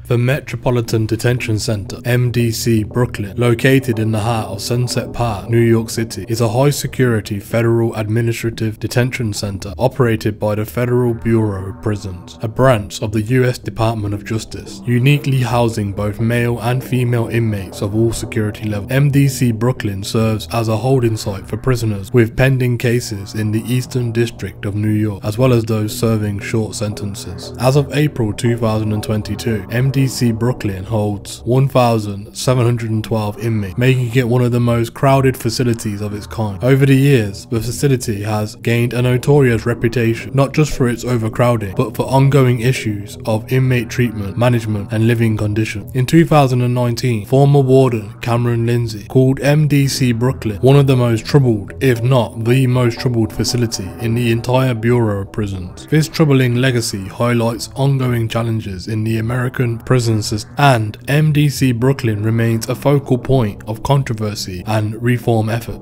The Metropolitan Detention Center, MDC Brooklyn, located in the heart of Sunset Park, New York City, is a high-security federal administrative detention center operated by the Federal Bureau of Prisons, a branch of the U.S. Department of Justice, uniquely housing both male and female inmates of all security levels. MDC Brooklyn serves as a holding site for prisoners with pending cases in the Eastern District of New York, as well as those serving short sentences. As of April 2022, MDC Brooklyn holds 1,712 inmates, making it one of the most crowded facilities of its kind. Over the years, the facility has gained a notorious reputation, not just for its overcrowding, but for ongoing issues of inmate treatment, management, and living conditions. In 2019, former warden Cameron Lindsay called MDC Brooklyn one of the most troubled, if not the most troubled facility in the entire Bureau of Prisons. This troubling legacy highlights ongoing challenges in the American prison system, and MDC Brooklyn remains a focal point of controversy and reform effort.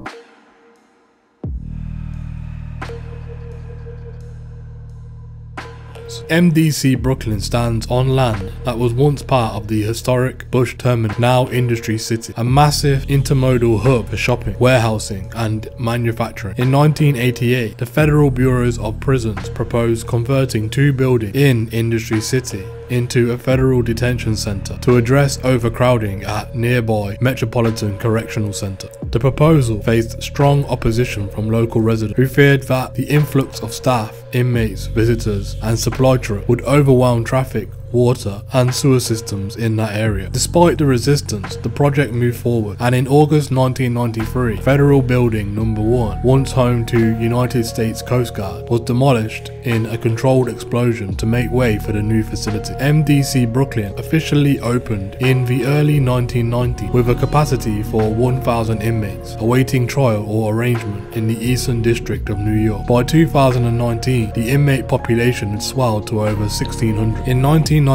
MDC Brooklyn stands on land that was once part of the historic Bush Terminal, now Industry City, a massive intermodal hub for shopping, warehousing, and manufacturing. In 1988, the Federal Bureaus of Prisons proposed converting two buildings in Industry City into a federal detention center to address overcrowding at nearby Metropolitan Correctional Center. The proposal faced strong opposition from local residents who feared that the influx of staff, inmates, visitors, and supply trucks would overwhelm traffic, water, and sewer systems in that area. Despite the resistance, the project moved forward, and in August 1993, Federal Building No. 1, once home to United States Coast Guard, was demolished in a controlled explosion to make way for the new facility. MDC Brooklyn officially opened in the early 1990s with a capacity for 1,000 inmates, awaiting trial or arraignment in the Eastern District of New York. By 2019, the inmate population had swelled to over 1,600. In 1999,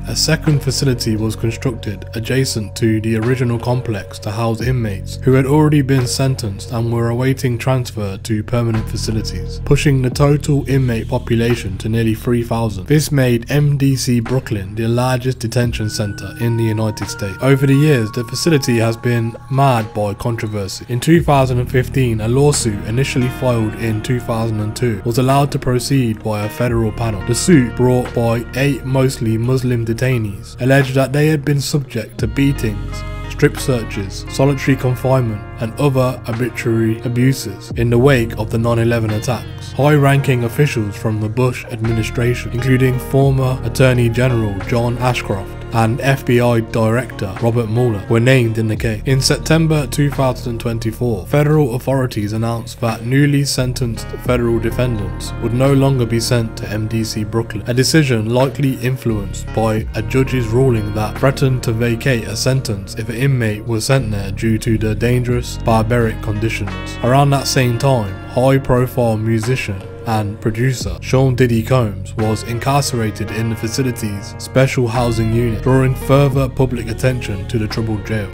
a second facility was constructed adjacent to the original complex to house inmates who had already been sentenced and were awaiting transfer to permanent facilities, pushing the total inmate population to nearly 3,000. This made MDC Brooklyn the largest detention center in the United States. Over the years, the facility has been marred by controversy. In 2015, a lawsuit initially filed in 2002 was allowed to proceed by a federal panel. The suit, brought by 8 mostly Muslim detainees, alleged that they had been subject to beatings, strip searches, solitary confinement, and other arbitrary abuses in the wake of the 9/11 attacks. High-ranking officials from the Bush administration, including former Attorney General John Ashcroft and FBI Director Robert Mueller, were named in the case. In September 2024, federal authorities announced that newly sentenced federal defendants would no longer be sent to MDC Brooklyn, a decision likely influenced by a judge's ruling that threatened to vacate a sentence if an inmate was sent there due to the dangerous, barbaric conditions. Around that same time, high-profile musician and producer Sean Diddy Combs was incarcerated in the facility's special housing unit, drawing further public attention to the troubled jail.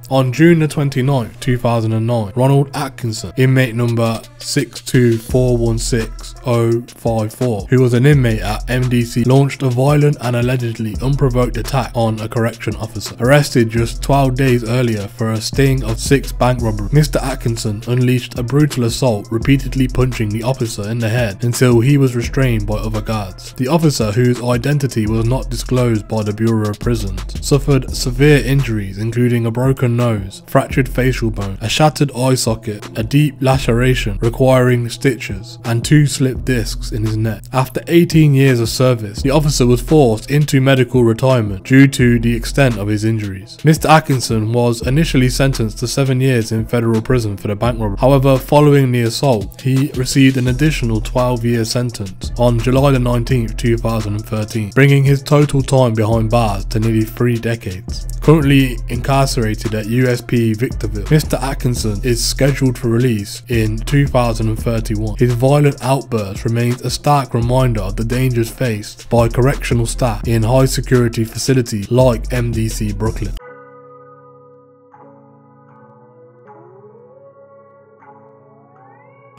On June 29, 2009, Ronald Atkinson, inmate number 62416-054, who was an inmate at MDC, launched a violent and allegedly unprovoked attack on a correction officer, arrested just 12 days earlier for a sting of 6 bank robberies. Mr. Atkinson unleashed a brutal assault, repeatedly punching the officer in the head until he was restrained by other guards. The officer, whose identity was not disclosed by the Bureau of Prisons, suffered severe injuries including a broken nose, fractured facial bone, a shattered eye socket, a deep laceration requiring stitches, and 2 slipped discs in his neck. After 18 years of service, the officer was forced into medical retirement due to the extent of his injuries. Mr. Atkinson was initially sentenced to 7 years in federal prison for the bank robbery. However, following the assault, he received an additional 12-year sentence on July 19, 2013, bringing his total time behind bars to nearly 3 decades. Currently incarcerated at USP Victorville, Mr. Atkinson is scheduled for release in 2031. His violent outburst remains a stark reminder of the dangers faced by correctional staff in high security facilities like MDC Brooklyn.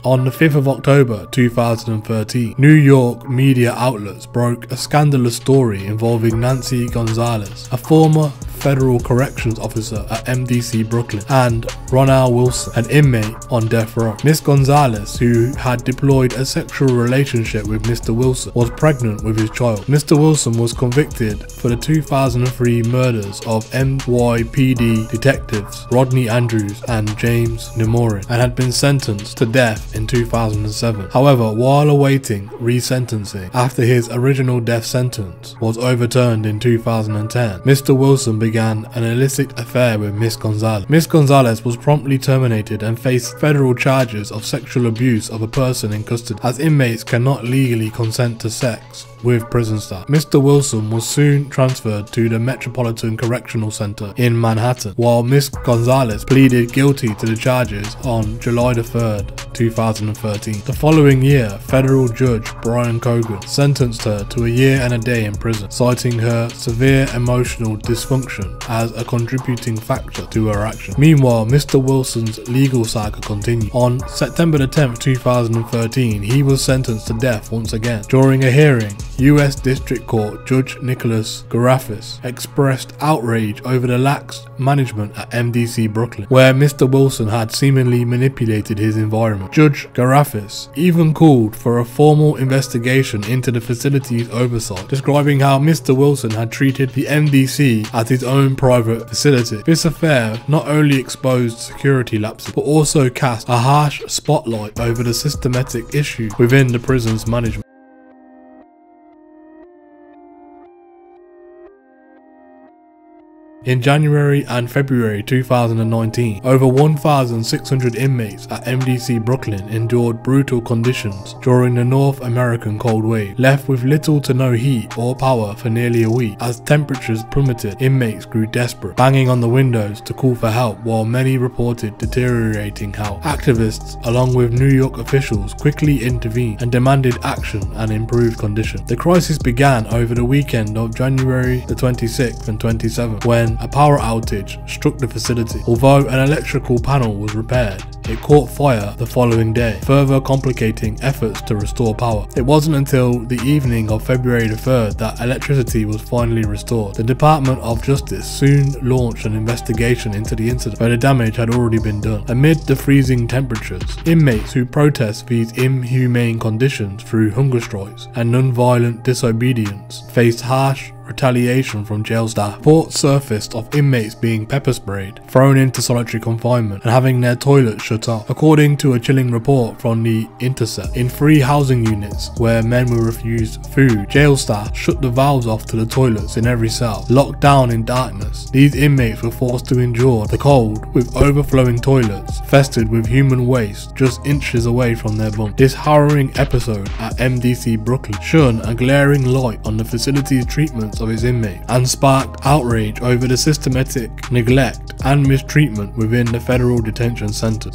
On the 5th of October 2013, New York media outlets broke a scandalous story involving Nancy Gonzalez, a former federal corrections officer at MDC Brooklyn, and Ronald Wilson, an inmate on death row. Miss Gonzalez, who had deployed a sexual relationship with Mr. Wilson, was pregnant with his child. Mr. Wilson was convicted for the 2003 murders of NYPD detectives Rodney Andrews and James Nemorin, and had been sentenced to death in 2007. However, while awaiting resentencing after his original death sentence was overturned in 2010, Mr. Wilson began an illicit affair with Miss Gonzalez. Miss Gonzalez was promptly terminated and faced federal charges of sexual abuse of a person in custody, as inmates cannot legally consent to sex with prison staff. Mr. Wilson was soon transferred to the Metropolitan Correctional Center in Manhattan, while Miss Gonzalez pleaded guilty to the charges on July 3rd, 2013. The following year, federal judge Brian Cogan sentenced her to a year and a day in prison, citing her severe emotional dysfunction as a contributing factor to her action. Meanwhile, Mr. Wilson's legal saga continued. On September 10th, 2013, he was sentenced to death once again. During a hearing, U.S. District Court Judge Nicholas Garafis expressed outrage over the lax management at MDC Brooklyn, where Mr. Wilson had seemingly manipulated his environment. Judge Garafis even called for a formal investigation into the facility's oversight, describing how Mr. Wilson had treated the MDC as his own private facility. This affair not only exposed security lapses, but also cast a harsh spotlight over the systematic issues within the prison's management. In January and February 2019, over 1,600 inmates at MDC Brooklyn endured brutal conditions during the North American cold wave, left with little to no heat or power for nearly a week. As temperatures plummeted, inmates grew desperate, banging on the windows to call for help, while many reported deteriorating health. Activists, along with New York officials, quickly intervened and demanded action and improved conditions. The crisis began over the weekend of January the 26th and 27th, when a power outage struck the facility. Although an electrical panel was repaired, it caught fire the following day, further complicating efforts to restore power. It wasn't until the evening of February the 3rd that electricity was finally restored. The Department of Justice soon launched an investigation into the incident, where the damage had already been done. Amid the freezing temperatures, inmates who protest these inhumane conditions through hunger strikes and non-violent disobedience faced harsh retaliation from jail staff. Reports surfaced of inmates being pepper sprayed, thrown into solitary confinement, and having their toilets shut off. According to a chilling report from The Intercept, in 3 housing units where men were refused food, jail staff shut the valves off to the toilets in every cell. Locked down in darkness, these inmates were forced to endure the cold with overflowing toilets festered with human waste just inches away from their bunk. This harrowing episode at MDC Brooklyn shone a glaring light on the facility's treatment of its inmates and sparked outrage over the systematic neglect and mistreatment within the federal detention centers.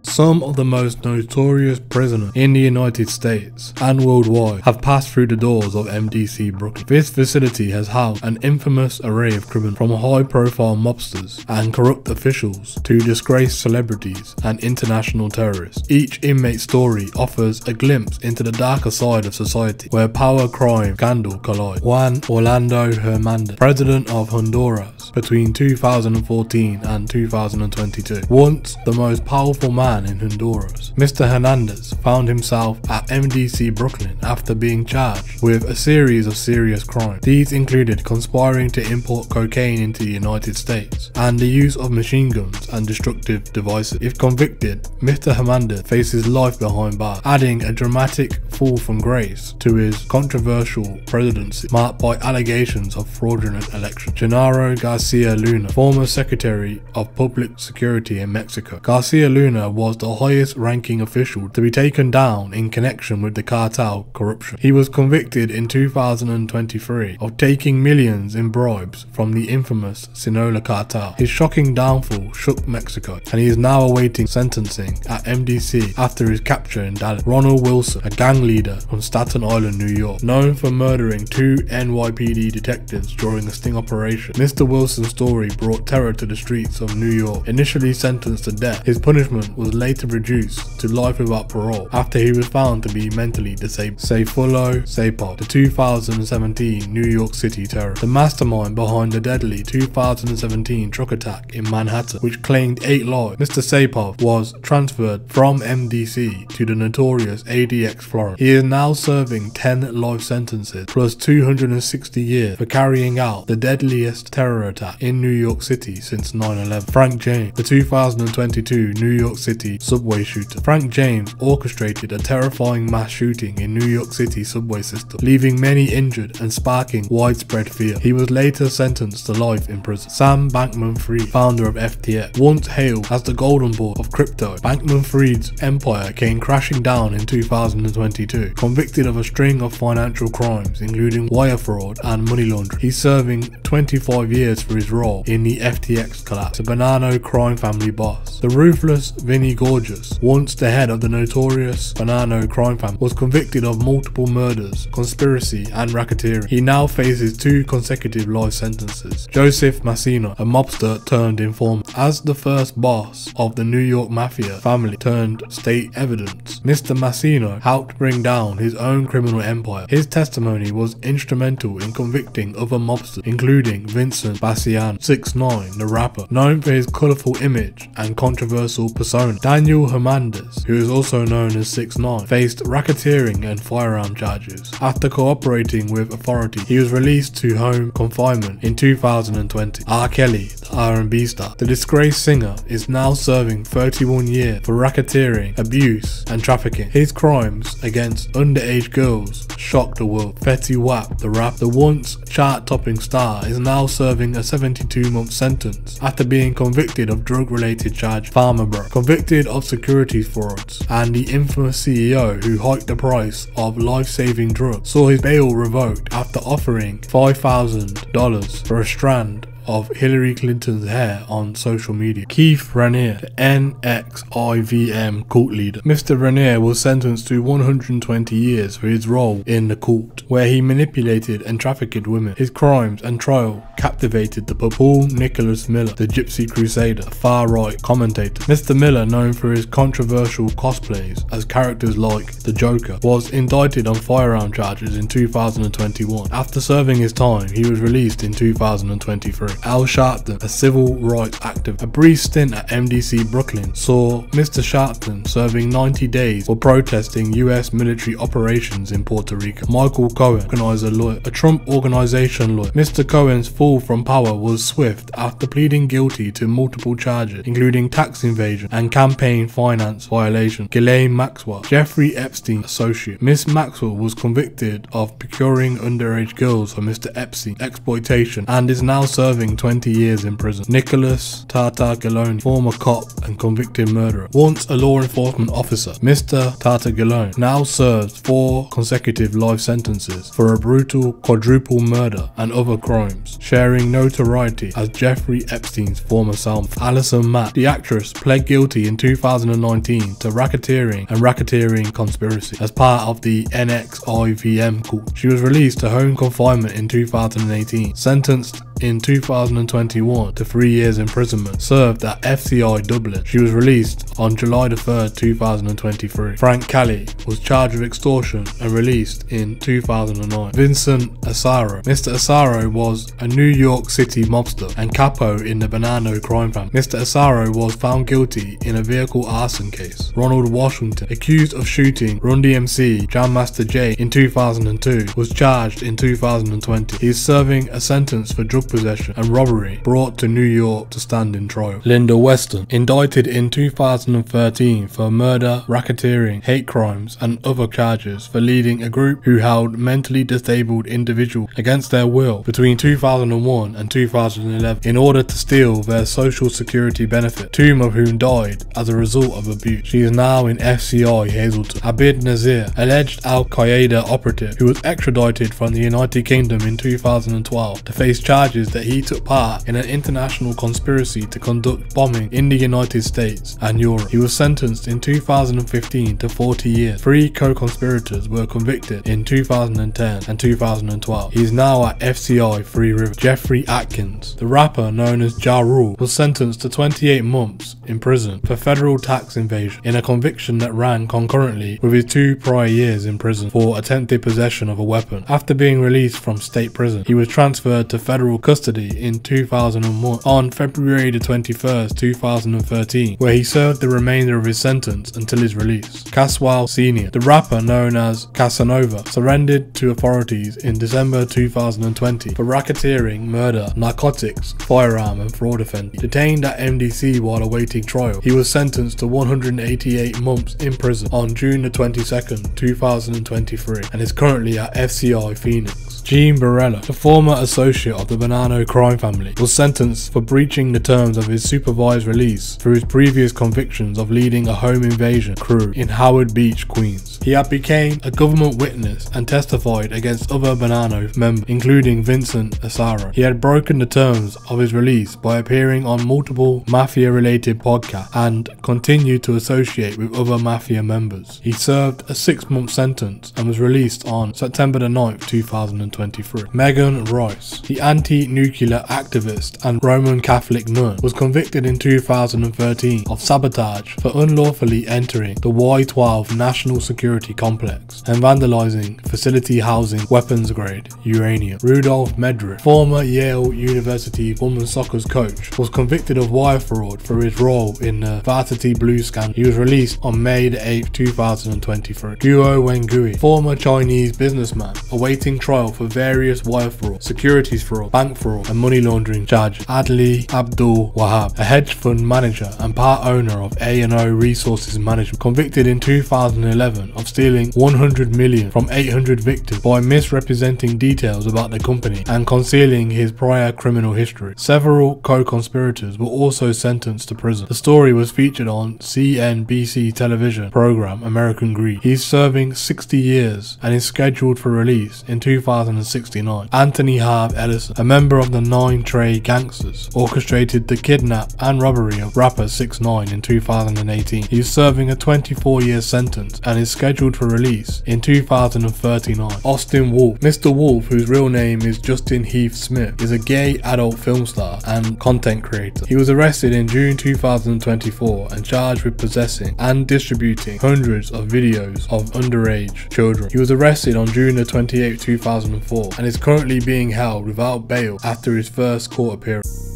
Some of the most notorious prisoners in the United States and worldwide have passed through the doors of MDC Brooklyn. This facility has housed an infamous array of criminals, from high-profile mobsters and corrupt officials to disgraced celebrities and international terrorists. Each inmate story offers a glimpse into the darker side of society, where power, crime, scandal collide. Juan Orlando Hernandez, president of Honduras between 2014 and 2022, once the most powerful man in Honduras, Mr. Hernandez found himself at MDC Brooklyn after being charged with a series of serious crimes. These included conspiring to import cocaine into the United States and the use of machine guns and destructive devices. If convicted, Mr. Hernandez faces life behind bars, adding a dramatic fall from grace to his controversial presidency, marked by allegations of fraudulent elections. Genaro Garcia Luna, former Secretary of Public Security in Mexico. Garcia Luna was the highest ranking official to be taken down in connection with the cartel corruption. He was convicted in 2023 of taking millions in bribes from the infamous Sinaloa cartel. His shocking downfall shook Mexico, and he is now awaiting sentencing at MDC after his capture in Dallas. Ronald Wilson, a gang leader from Staten Island, New York, known for murdering 2 NYPD detectives during a sting operation. Mr. Wilson Wilson's story brought terror to the streets of New York. Initially sentenced to death, his punishment was later reduced to life without parole after he was found to be mentally disabled. Sayfullo Saipov, the 2017 New York City terror. The mastermind behind the deadly 2017 truck attack in Manhattan, which claimed 8 lives, Mr. Saipov was transferred from MDC to the notorious ADX Florence. He is now serving 10 life sentences plus 260 years for carrying out the deadliest terror attack in New York City since 9/11. Frank James, the 2022 New York City subway shooter. Frank James orchestrated a terrifying mass shooting in New York City subway system, leaving many injured and sparking widespread fear. He was later sentenced to life in prison. Sam Bankman-Fried, founder of FTX, once hailed as the golden boy of crypto. Bankman-Fried's empire came crashing down in 2022, convicted of a string of financial crimes including wire fraud and money laundering. He's serving 25 years for his role in the FTX collapse. The Bonanno crime family boss. The ruthless Vinnie Gorgeous, once the head of the notorious Bonanno crime family, was convicted of multiple murders, conspiracy and racketeering. He now faces 2 consecutive life sentences. Joseph Massino, a mobster turned informant. As the first boss of the New York Mafia family turned state evidence, Mr. Massino helped bring down his own criminal empire. His testimony was instrumental in convicting other mobsters, including Vincent Bassiano, 6ix9ine, the rapper, known for his colourful image and controversial persona. Daniel Hernandez, who is also known as 6ix9ine, faced racketeering and firearm charges. After cooperating with authorities, he was released to home confinement in 2020. R. Kelly, the R&B star, the disgraced singer, is now serving 31 years for racketeering, abuse and trafficking. His crimes against underage girls shocked the world. Fetty Wap, the rapper, the once chart-topping star, is now serving a 72-month sentence after being convicted of drug-related charges. Farmer Bro, convicted of securities frauds, and the infamous CEO who hiked the price of life-saving drugs, saw his bail revoked after offering $5,000 for a strand of Hillary Clinton's hair on social media. Keith Raniere, the NXIVM cult leader. Mr. Raniere was sentenced to 120 years for his role in the cult, where he manipulated and trafficked women. His crimes and trial captivated the public. Paul Nicholas Miller, the Gypsy Crusader, a far-right commentator. Mr. Miller, known for his controversial cosplays as characters like the Joker, was indicted on firearm charges in 2021. After serving his time, he was released in 2023. Al Sharpton, a civil rights activist. A brief stint at MDC Brooklyn saw Mr. Sharpton serving 90 days for protesting US military operations in Puerto Rico. Michael Cohen, organizer lawyer, a Trump organization lawyer. Mr. Cohen's fall from power was swift after pleading guilty to multiple charges, including tax evasion and campaign finance violation. Ghislaine Maxwell, Jeffrey Epstein's associate. Miss Maxwell was convicted of procuring underage girls for Mr. Epstein's exploitation and is now serving 20 years in prison. Nicholas Tartaglione, former cop and convicted murderer. Once a law enforcement officer, Mr. Tartaglione now serves 4 consecutive life sentences for a brutal quadruple murder and other crimes, sharing notoriety as Jeffrey Epstein's former cellmate. Alison Mack, the actress, pled guilty in 2019 to racketeering and racketeering conspiracy as part of the NXIVM cult. She was released to home confinement in 2018, sentenced in 2021 to 3 years imprisonment, served at FCI Dublin. She was released on July 3rd, 2023. Frank Kelly was charged with extortion and released in 2009. Vincent Asaro. Mr. Asaro was a New York City mobster and capo in the Bonanno crime family. Mr. Asaro was found guilty in a vehicle arson case. Ronald Washington, accused of shooting Run DMC Jam Master Jay in 2002, was charged in 2020. He is serving a sentence for drug possession and robbery, brought to New York to stand in trial. Linda Weston, indicted in 2013 for murder, racketeering, hate crimes and other charges for leading a group who held mentally disabled individuals against their will between 2001 and 2011 in order to steal their social security benefit, 2 of whom died as a result of abuse. She is now in FCI Hazleton. Abid Nazir, alleged Al-Qaeda operative who was extradited from the United Kingdom in 2012 to face charges that he took part in an international conspiracy to conduct bombing in the United States and Europe. He was sentenced in 2015 to 40 years. 3 co-conspirators were convicted in 2010 and 2012. He is now at FCI Three Rivers. Jeffrey Atkins, the rapper known as Ja Rule, was sentenced to 28 months in prison for federal tax evasion in a conviction that ran concurrently with his 2 prior years in prison for attempted possession of a weapon. After being released from state prison, he was transferred to federal custody in 2001 on February the 21st, 2013, where he served the remainder of his sentence until his release. Caswell Sr., the rapper known as Casanova, surrendered to authorities in December 2020 for racketeering, murder, narcotics, firearm and fraud offences. Detained at MDC while awaiting trial, he was sentenced to 188 months in prison on June the 22nd, 2023 and is currently at FCI Phoenix. Gene Barella, the former associate of the Bonanno crime family, was sentenced for breaching the terms of his supervised release through his previous convictions of leading a home invasion crew in Howard Beach, Queens. He had become a government witness and testified against other Bonanno members, including Vincent Asaro. He had broken the terms of his release by appearing on multiple mafia-related podcasts and continued to associate with other mafia members. He served a 6-month sentence and was released on September the 9th, 2023. Megan Rice, the anti-nuclear activist and Roman Catholic nun, was convicted in 2013 of sabotage for unlawfully entering the Y-12 National Security Complex and vandalizing facility housing weapons-grade uranium. Rudolph Medrick, former Yale University women's soccer coach, was convicted of wire fraud for his role in the Varsity Blues scandal. He was released on May 8, 2023. Guo Wengui, former Chinese businessman, awaiting trial for various wire fraud, securities fraud, bank fraud and money laundering charges. Adli Abdul Wahab, a hedge fund manager and part owner of A&O Resources Management, convicted in 2011 of stealing 100 million from 800 victims by misrepresenting details about the company and concealing his prior criminal history. Several co-conspirators were also sentenced to prison. The story was featured on CNBC television program American Greed. He is serving 60 years and is scheduled for release in 2069. Anthony Harv Ellison, a member of the 9 Trey Gangsters, orchestrated the kidnap and robbery of rapper 6ix9ine in 2018. He is serving a 24-year sentence and is scheduled for release in 2039. Austin Wolf, Mr. Wolf, whose real name is Justin Heath Smith, is a gay adult film star and content creator. He was arrested in June 2024 and charged with possessing and distributing hundreds of videos of underage children. He was arrested on June 28, 2004 and is currently being held without bail after his first court appearance.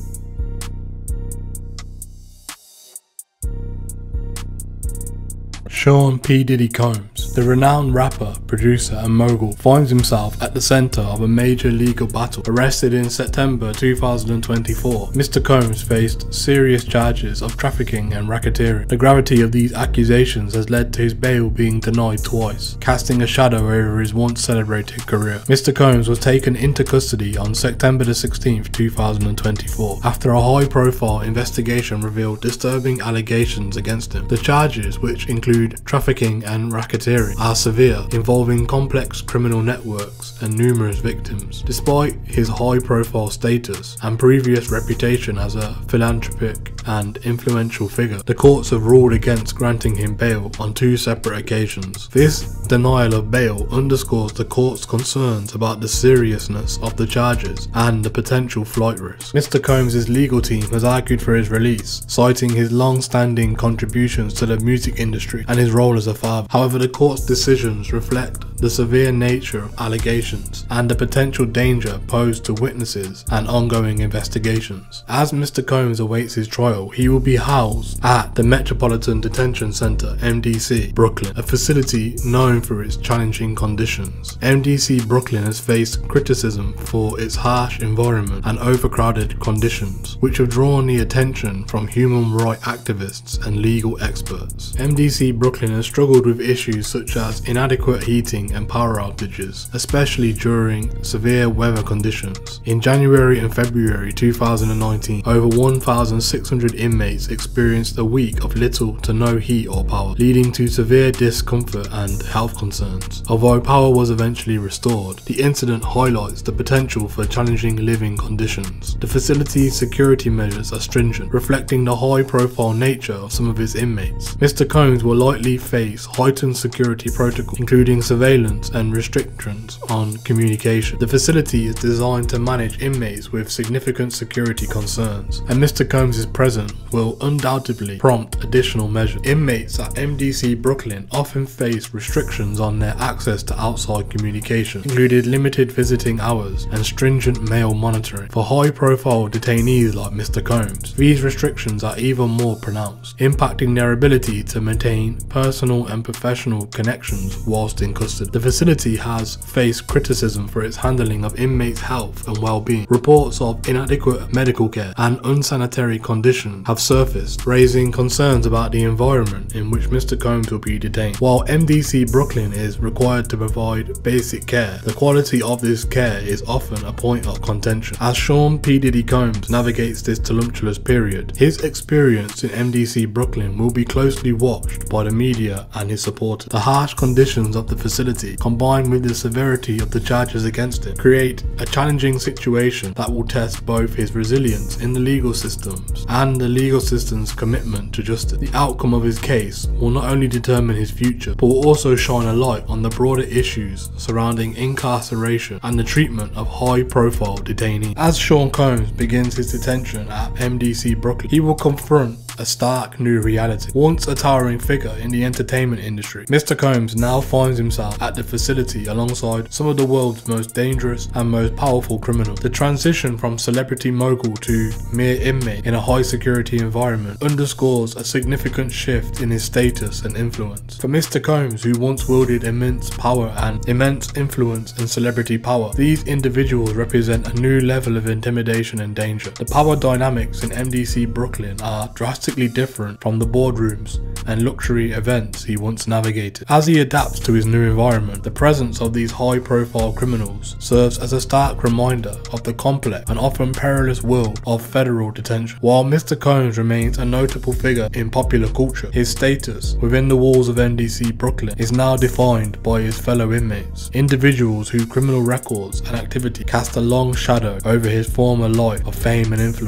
Sean P. Diddy Combs, the renowned rapper, producer and mogul, finds himself at the centre of a major legal battle. Arrested in September 2024, Mr. Combs faced serious charges of trafficking and racketeering. The gravity of these accusations has led to his bail being denied twice, casting a shadow over his once celebrated career. Mr. Combs was taken into custody on September 16, 2024, after a high-profile investigation revealed disturbing allegations against him. The charges, which include trafficking and racketeering, are severe, involving complex criminal networks and numerous victims. Despite his high-profile status and previous reputation as a philanthropic and influential figure, the courts have ruled against granting him bail on 2 separate occasions. This denial of bail underscores the court's concerns about the seriousness of the charges and the potential flight risk. Mr. Combs' legal team has argued for his release, citing his long-standing contributions to the music industry and his role as a father. However, the court's decisions reflect the severe nature of allegations and the potential danger posed to witnesses and ongoing investigations. As Mr. Combs awaits his trial, he will be housed at the Metropolitan Detention Center, MDC Brooklyn, a facility known for its challenging conditions. MDC Brooklyn has faced criticism for its harsh environment and overcrowded conditions, which have drawn the attention from human rights activists and legal experts. MDC Brooklyn has struggled with issues such as inadequate heating overcrowding and power outages, especially during severe weather conditions. In January and February 2019, over 1,600 inmates experienced a week of little to no heat or power, leading to severe discomfort and health concerns. Although power was eventually restored, the incident highlights the potential for challenging living conditions. The facility's security measures are stringent, reflecting the high-profile nature of some of its inmates. Mr. Combs will likely face heightened security protocols, including surveillance and restrictions on communication. The facility is designed to manage inmates with significant security concerns, and Mr. Combs' presence will undoubtedly prompt additional measures. Inmates at MDC Brooklyn often face restrictions on their access to outside communication, including limited visiting hours and stringent mail monitoring. For high-profile detainees like Mr. Combs, these restrictions are even more pronounced, impacting their ability to maintain personal and professional connections whilst in custody. The facility has faced criticism for its handling of inmates' health and well-being. Reports of inadequate medical care and unsanitary conditions have surfaced, raising concerns about the environment in which Mr. Combs will be detained. While MDC Brooklyn is required to provide basic care, the quality of this care is often a point of contention. As Sean P. Diddy Combs navigates this tumultuous period, his experience in MDC Brooklyn will be closely watched by the media and his supporters. The harsh conditions of the facility, combined with the severity of the charges against him, create a challenging situation that will test both his resilience in the legal systems and the legal system's commitment to justice. The outcome of his case will not only determine his future, but will also shine a light on the broader issues surrounding incarceration and the treatment of high-profile detainees. As Sean Combs begins his detention at MDC Brooklyn, he will confront a stark new reality. Once a towering figure in the entertainment industry, Mr. Combs now finds himself at the facility alongside some of the world's most dangerous and most powerful criminals. The transition from celebrity mogul to mere inmate in a high security environment underscores a significant shift in his status and influence. For Mr. Combs, who once wielded immense power and immense influence and celebrity power, these individuals represent a new level of intimidation and danger. The power dynamics in MDC Brooklyn are drastically different from the boardrooms and luxury events he once navigated. As he adapts to his new environment, the presence of these high-profile criminals serves as a stark reminder of the complex and often perilous world of federal detention. While Mr. Combs remains a notable figure in popular culture, his status within the walls of MDC Brooklyn is now defined by his fellow inmates, individuals whose criminal records and activity cast a long shadow over his former life of fame and influence.